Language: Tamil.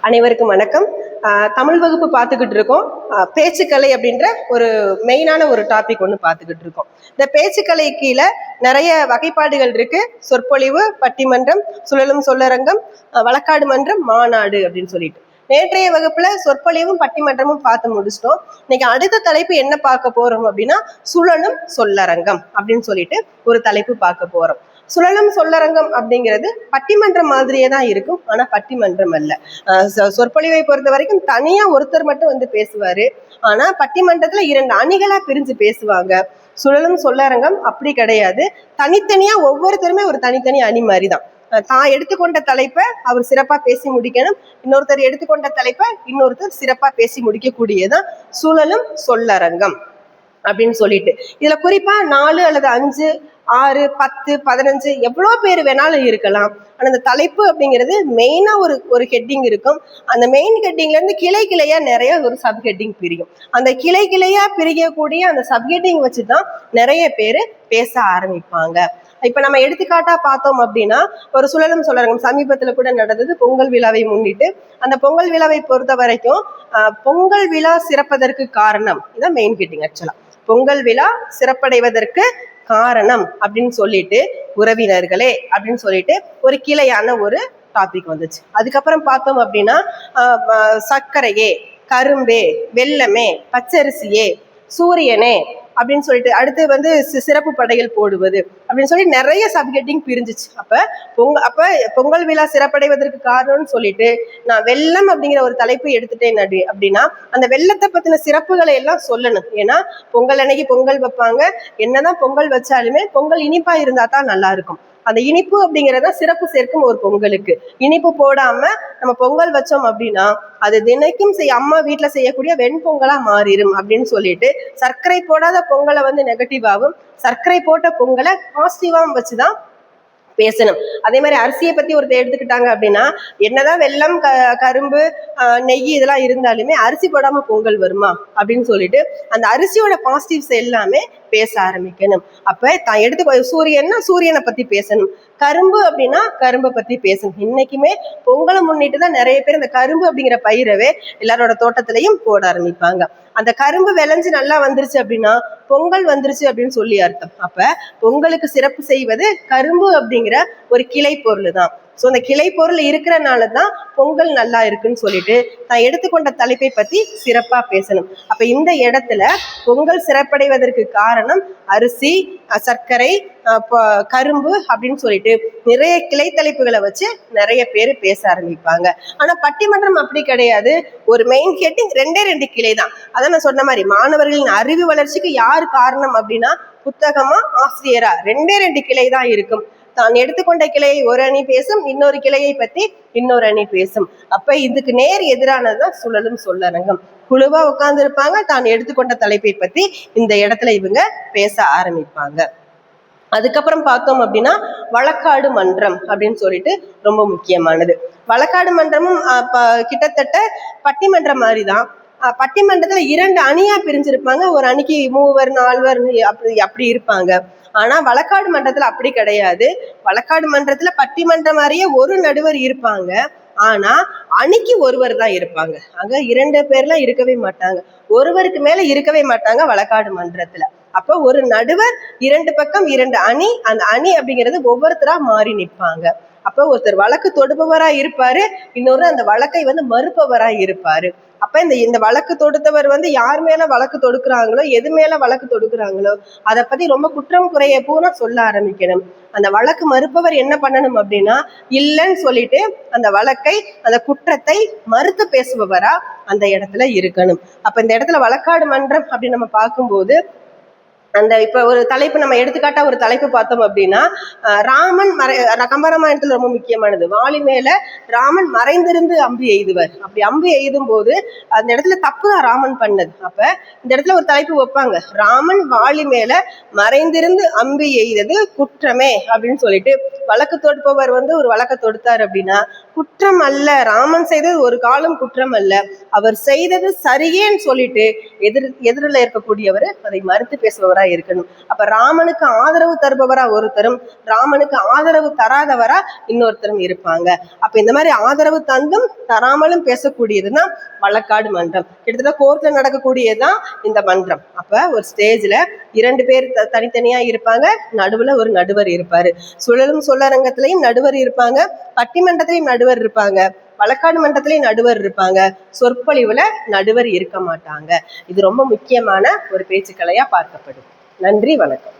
அனைவருக்கும் வணக்கம். தமிழ் வகுப்பு பார்த்துக்கிட்டு இருக்கோம். பேச்சுக்கலை அப்படின்ற ஒரு மெயினான ஒரு டாபிக் ஒன்று பார்த்துக்கிட்டு இருக்கோம். இந்த பேச்சுக்கலை கீழே நிறைய வகைப்பாடுகள் இருக்கு. சொற்பொழிவு, பட்டிமன்றம், சுழலும் சொல்லரங்கம், வழக்காடு மன்றம், மாநாடு அப்படின்னு சொல்லிட்டு நேற்றைய வகுப்புல சொற்பொழிவும் பட்டிமன்றமும் பார்த்து முடிச்சிட்டோம். இன்னைக்கு அடுத்த தலைப்பு என்ன பார்க்க போறோம் அப்படின்னா சுழலும் சொல்லரங்கம் அப்படின்னு சொல்லிட்டு ஒரு தலைப்பு பார்க்க போறோம். சுழலும் சொல்லரங்கம் அப்படிங்கிறது பட்டிமன்றம் மாதிரியே தான் இருக்கும், ஆனா பட்டிமன்றம் அல்ல. சொற்பொழிவை பொறுத்த வரைக்கும் தனியா ஒருத்தர் மட்டும் வந்து பேசுவாரு, ஆனா பட்டிமன்றத்துல 2 அணிகளா பிரிஞ்சு பேசுவாங்க. சுழலும் சொல்லரங்கம் அப்படி கிடையாது. தனித்தனியா ஒவ்வொருத்தருமே ஒரு தனித்தனி அணி மாதிரி தான். தான் எடுத்துக்கொண்ட தலைப்பை அவர் சிறப்பா பேசி முடிக்கணும், இன்னொருத்தர் எடுத்துக்கொண்ட தலைப்பை இன்னொருத்தர் சிறப்பா பேசி முடிக்கக்கூடியதான் சுழலும் சொல்லரங்கம் அப்படின்னு சொல்லிட்டு. இதுல குறிப்பா 4 அல்லது 5, 6, 10, 15 எவ்வளோ பேர் வேணாலும் இருக்கலாம். ஆனா அந்த தலைப்பு அப்படிங்கிறது மெயினா ஒரு ஹெட்டிங் இருக்கும். அந்த மெயின் ஹெட்டிங்ல இருந்து கிளை கிளையா நிறைய ஒரு சப் ஹெட்டிங் பிரியும். அந்த கிளை கிளையா பிரிக்கக்கூடிய அந்த சப் ஹெட்டிங் வச்சுதான் நிறைய பேர் பேச ஆரம்பிப்பாங்க. இப்ப நம்ம எடுத்துக்காட்டா பார்த்தோம் அப்படின்னா, ஒரு சுழலும் சொல்லரங்கம் சமீபத்துல கூட நடந்தது, பொங்கல் விழாவை முன்னிட்டு. அந்த பொங்கல் விழாவை பொறுத்த வரைக்கும் பொங்கல் விழா சிறப்பதற்கு காரணம் இதான் மெயின் ஹெட்டிங். ஆக்சுவலா பொங்கல் விழா சிறப்படைவதற்கு காரணம் அப்படின்னு சொல்லிட்டு உறவினர்களே அப்படின்னு சொல்லிட்டு ஒரு கிளையான ஒரு டாபிக் வந்துச்சு. அதுக்கப்புறம் பார்த்தோம் அப்படின்னா சர்க்கரையே, கரும்பே, வெல்லமே, பச்சரிசியே, சூரியனே அப்படின்னு சொல்லிட்டு அடுத்து வந்து சிறப்பு படையல் போடுவது அப்படின்னு சொல்லி நிறைய சப்ஹெட்டிங் பிரிஞ்சிச்சு. அப்ப பொங்கல் விழா சிறப்படைவதற்கு காரணம்னு சொல்லிட்டு நான் வெல்லம் அப்படிங்கிற ஒரு தலைப்பு எடுத்துட்டேன் அப்படின்னா அந்த வெள்ளத்தை பத்தின சிறப்புகளை எல்லாம் சொல்லணும். ஏன்னா பொங்கல் அன்னைக்கு பொங்கல் வைப்பாங்க, என்னதான் பொங்கல் வச்சாலுமே பொங்கல் இனிப்பா இருந்தா தான் நல்லா இருக்கும். அந்த இனிப்பு அப்படிங்கிறத சிறப்பு சேர்க்கும் ஒரு பொங்கலுக்கு. இனிப்பு போடாம நம்ம பொங்கல் வச்சோம் அப்படின்னா அது தினைக்கும் அம்மா வீட்டுல செய்யக்கூடிய வெண்பொங்கலா மாறிடும் அப்படின்னு சொல்லிட்டு சர்க்கரை போடாத பொங்கலை வந்து நெகட்டிவாகவும், சர்க்கரை போட்ட பொங்கலை பாசிட்டிவாகவும் வச்சுதான் பேசணும். அதே மாதிரி அரிசியை பத்தி ஒருத்தர் எடுத்துக்கிட்டாங்க அப்படின்னா, என்னதான் வெல்லம், கரும்பு, நெய் இதெல்லாம் இருந்தாலுமே அரிசி போடாம பொங்கல் வருமா அப்படின்னு சொல்லிட்டு அந்த அரிசியோட பாசிட்டிவ்ஸ் எல்லாமே பேச ஆரம்பிக்கணும். அப்ப தான் எடுத்து சூரியன்னா சூரியனை பத்தி பேசணும், கரும்பு அப்படின்னா கரும்பை பத்தி பேசணும். இன்னைக்குமே பொங்கலை முன்னிட்டு தான் நிறைய பேர் இந்த கரும்பு அப்படிங்கிற பயிரவே எல்லாரோட தோட்டத்திலையும் போட ஆரம்பிப்பாங்க. அந்த கரும்பு விளைஞ்சு நல்லா வந்துருச்சு அப்படின்னா பொங்கல் வந்துருச்சு அப்படின்னு சொல்லி அர்த்தம். அப்ப பொங்கலுக்கு சிறப்பு செய்வது கரும்பு அப்படிங்கிற ஒரு கிளை பொருள் தான். ஸோ அந்த கிளை பொருள் இருக்கிறனாலதான் பொங்கல் நல்லா இருக்குன்னு சொல்லிட்டு நான் எடுத்துக்கொண்ட தலைப்பை பத்தி சிறப்பா பேசணும். அப்ப இந்த இடத்துல பொங்கல் சிறப்படைவதற்கு காரணம் அரிசி, சர்க்கரை, கரும்பு அப்படின்னு சொல்லிட்டு நிறைய கிளை தலைப்புகளை வச்சு நிறைய பேர் பேச ஆரம்பிப்பாங்க. ஆனா பட்டிமன்றம் அப்படி கிடையாது. ஒரு மெயின் ஹெட்டிங் 2 கிளை தான். அதான் நான் சொன்ன மாதிரி மாணவர்களின் அறிவு வளர்ச்சிக்கு யார் காரணம் அப்படின்னா புத்தகமா ஆசிரியரா 2 கிளை தான் இருக்கும். தான் எடுத்துக்கொண்ட கிளையை ஒரு அணி பேசும், இன்னொரு கிளையை பத்தி இன்னொரு அணி பேசும். அப்ப இதுக்கு நேர் எதிரானதுதான் சுழலும் சொல்லரங்கம். குழுவா உட்கார்ந்து இருப்பாங்க, தான் எடுத்துக்கொண்ட தலைப்பை பத்தி இந்த இடத்துல இவங்க பேச ஆரம்பிப்பாங்க. அதுக்கப்புறம் பார்த்தோம் அப்படின்னா வழக்காடு மன்றம் அப்படின்னு சொல்லிட்டு ரொம்ப முக்கியமானது. வழக்காடு மன்றமும் கிட்டத்தட்ட பட்டிமன்றம் மாதிரிதான். பட்டிமன்றத்துல 2 அணியா பிரிஞ்சிருப்பாங்க. ஒரு அணிக்கு 3 4 அப்படி இருப்பாங்க. ஆனா வழக்காடு மன்றத்துல அப்படி கிடையாது. வழக்காடு மன்றத்துல பட்டிமன்றம் மாதிரியே ஒரு நடுவர் இருப்பாங்க, ஆனா அணிக்கு ஒருவர் தான் இருப்பாங்க. அங்க 2 பேர்லாம் இருக்கவே மாட்டாங்க, ஒருவருக்கு மேல இருக்கவே மாட்டாங்க வழக்காடு மன்றத்துல. அப்ப ஒரு நடுவர், 2 பக்கம் 2 அணி, அந்த அணி அப்படிங்கிறது ஒவ்வொருத்தரா மாறி நிற்பாங்க. அப்ப ஒருத்தர் வழக்கு தொடுப்பவரா இருப்பாரு, இன்னொரு அந்த வழக்கை வந்து மறுப்பவரா இருப்பாரு. அப்ப இந்த வழக்கு தொடுத்தவர் வந்து யார் மேல வழக்கு தொடுக்கிறாங்களோ, எது மேல வழக்கு தொடுக்கிறாங்களோ அதை பத்தி ரொம்ப குற்றம் குறைய பூரா சொல்ல ஆரம்பிக்கணும். அந்த வழக்கு மறுப்பவர் என்ன பண்ணணும் அப்படின்னா இல்லைன்னு சொல்லிட்டு அந்த வழக்கை, அந்த குற்றத்தை மறுத்து பேசுபவரா அந்த இடத்துல இருக்கணும். அப்ப இந்த இடத்துல வழக்காடு மன்றம் அப்படின்னு நம்ம பார்க்கும்போது அந்த இப்ப ஒரு தலைப்பு நம்ம எடுத்துக்காட்டா ஒரு தலைப்பு பார்த்தோம் அப்படின்னா ராமன் கம்பராமாயணத்துல ரொம்ப முக்கியமானது. வாலி மேல ராமன் மறைந்திருந்து அம்பு எய்துவர். அப்படி அம்பு எய்தும் போது அந்த இடத்துல தப்பு தான் ராமன் பண்ணது. அப்ப இந்த இடத்துல ஒரு தலைப்பு வைப்பாங்க, ராமன் வாலி மேல மறைந்திருந்து அம்பு எய்தது குற்றமே அப்படின்னு சொல்லிட்டு வழக்கு தொடுப்பவர் வந்து ஒரு வழக்கை தொடுத்தார் அப்படின்னா குற்றம் அல்ல, ராமன் செய்தது ஒரு காலம் குற்றம் அல்ல, அவர் செய்தது சரியேன்னு சொல்லிட்டு எதிரில் இருக்கக்கூடியவர் அதை மறுத்து பேசுபவர் தருபவரா இருக்கணும். அப்ப ராமனுக்கு ஆதரவு தருபவரா ஒருத்தரும், ராமனுக்கு ஆதரவு தராதவரா இன்னொருத்தரும் இருப்பாங்க. அப்ப இந்த மாதிரி ஆதரவு தந்தும் தராமலும் பேசக்கூடியதுதான் வழக்காடு மன்றம். கிட்டத்தட்ட கோர்ட்ல நடக்கக்கூடியதுதான் இந்த மன்றம். அப்ப ஒரு ஸ்டேஜ்ல 2 பேர் தனித்தனியா இருப்பாங்க, நடுவுல ஒரு நடுவர் இருப்பாரு. சுழலும் சொல்லரங்கத்திலையும் நடுவர் இருப்பாங்க, பட்டிமன்றத்திலையும் நடுவர் இருப்பாங்க, வழக்காடு மன்றத்திலையும் நடுவர் இருப்பாங்க, சொற்பொழிவுல நடுவர் இருக்க மாட்டாங்க. இது ரொம்ப முக்கியமான ஒரு பேச்சுக்கலையா பார்க்கப்படும். நன்றி, வணக்கம்.